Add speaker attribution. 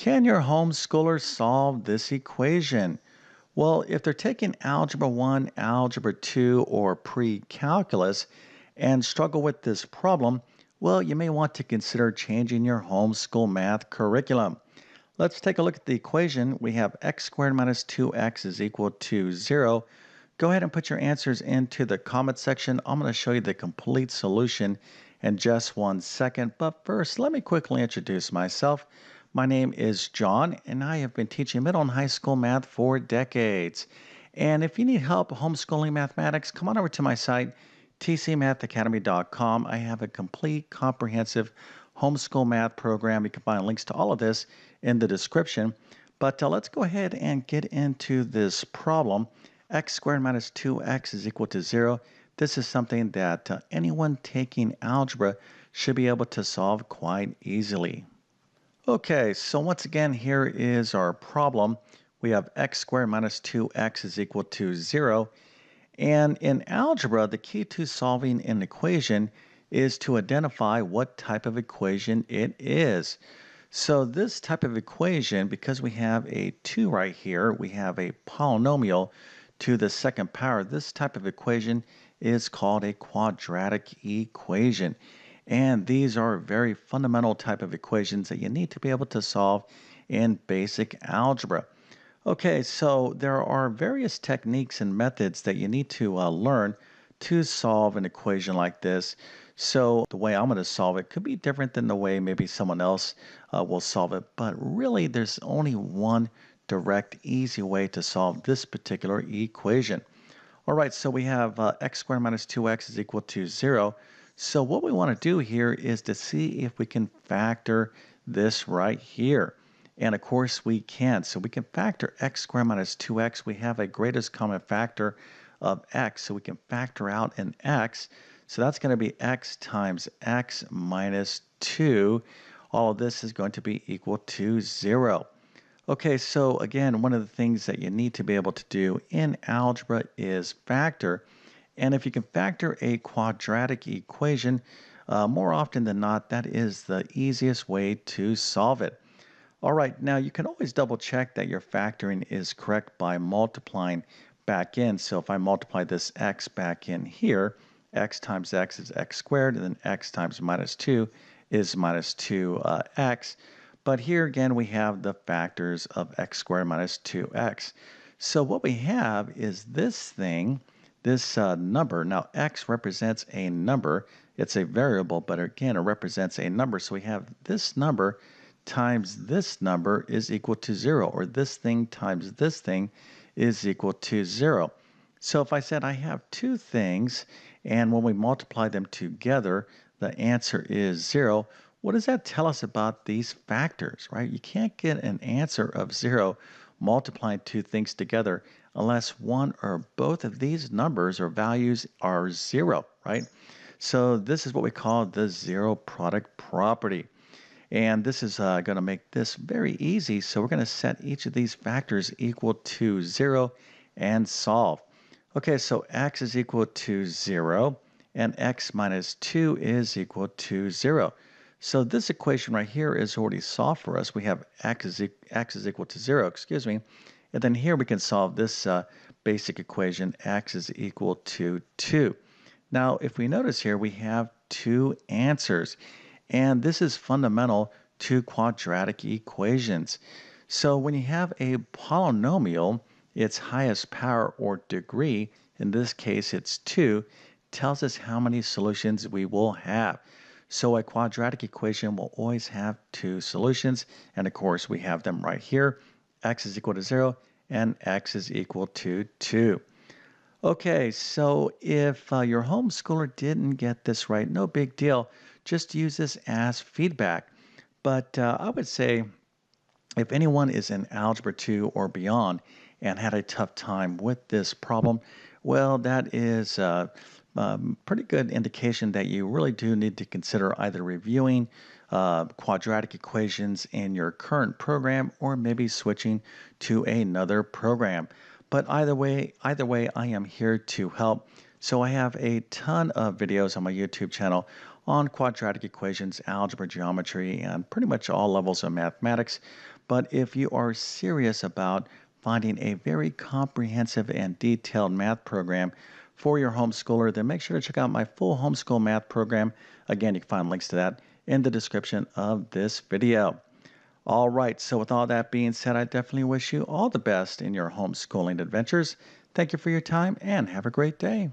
Speaker 1: Can your homeschooler solve this equation? Well, if they're taking Algebra 1, Algebra 2, or pre-calculus and struggle with this problem, well, you may want to consider changing your homeschool math curriculum. Let's take a look at the equation. We have x squared minus 2x is equal to 0. Go ahead and put your answers into the comment section. I'm going to show you the complete solution in just 1 second. But first, let me quickly introduce myself. My name is John, and I have been teaching middle and high school math for decades. And if you need help homeschooling mathematics, come on over to my site, tcmathacademy.com. I have a complete, comprehensive homeschool math program. You can find links to all of this in the description. But let's go ahead and get into this problem. X squared minus 2x is equal to 0. This is something that anyone taking algebra should be able to solve quite easily. Okay, so once again, here is our problem. We have x squared minus 2x is equal to 0. And in algebra, the key to solving an equation is to identify what type of equation it is. So this type of equation, because we have a 2 right here, we have a polynomial to the second power. This type of equation is called a quadratic equation. And these are very fundamental type of equations that you need to be able to solve in basic algebra. Okay, so there are various techniques and methods that you need to learn to solve an equation like this. So the way I'm going to solve it could be different than the way maybe someone else will solve it. But really, there's only one direct, easy way to solve this particular equation. All right, so we have x squared minus 2x is equal to 0. So what we want to do here is to see if we can factor this right here. And of course we can. So we can factor x squared minus 2x. We have a greatest common factor of x. So we can factor out an x. So that's going to be x times x minus 2. All of this is going to be equal to 0. Okay, so again, one of the things that you need to be able to do in algebra is factor. And if you can factor a quadratic equation, more often than not, that is the easiest way to solve it. All right, now you can always double check that your factoring is correct by multiplying back in. So if I multiply this x back in here, x times x is x squared, and then x times minus 2 is minus 2x. But here again, we have the factors of x squared minus 2x. So what we have is this thing, this number. Now, x represents a number. It's a variable, but again, it represents a number. So we have this number times this number is equal to 0, or this thing times this thing is equal to 0. So if I said I have two things, and when we multiply them together, the answer is 0, what does that tell us about these factors, right? You can't get an answer of 0 multiplying two things together unless one or both of these numbers or values are 0, right? So this is what we call the zero product property. And this is going to make this very easy. So we're going to set each of these factors equal to 0 and solve. Okay, so x is equal to 0 and x minus 2 is equal to 0. So this equation right here is already solved for us. We have x is equal to 0, excuse me. And then here we can solve this basic equation, x is equal to 2. Now, if we notice here, we have two answers. And this is fundamental to quadratic equations. So when you have a polynomial, its highest power or degree, in this case it's 2, tells us how many solutions we will have. So a quadratic equation will always have two solutions, and of course we have them right here. X is equal to 0 and x is equal to 2. Okay, so if your homeschooler didn't get this right, no big deal. Just use this as feedback. But I would say if anyone is in Algebra 2 or beyond and had a tough time with this problem, well, that is pretty good indication that you really do need to consider either reviewing quadratic equations in your current program or maybe switching to another program. But either way, I am here to help. So I have a ton of videos on my YouTube channel on quadratic equations, algebra, geometry, and pretty much all levels of mathematics. But if you are serious about finding a very comprehensive and detailed math program for your homeschooler, then make sure to check out my full homeschool math program. Again, you can find links to that in the description of this video. All right, so with all that being said, I definitely wish you all the best in your homeschooling adventures. Thank you for your time and have a great day.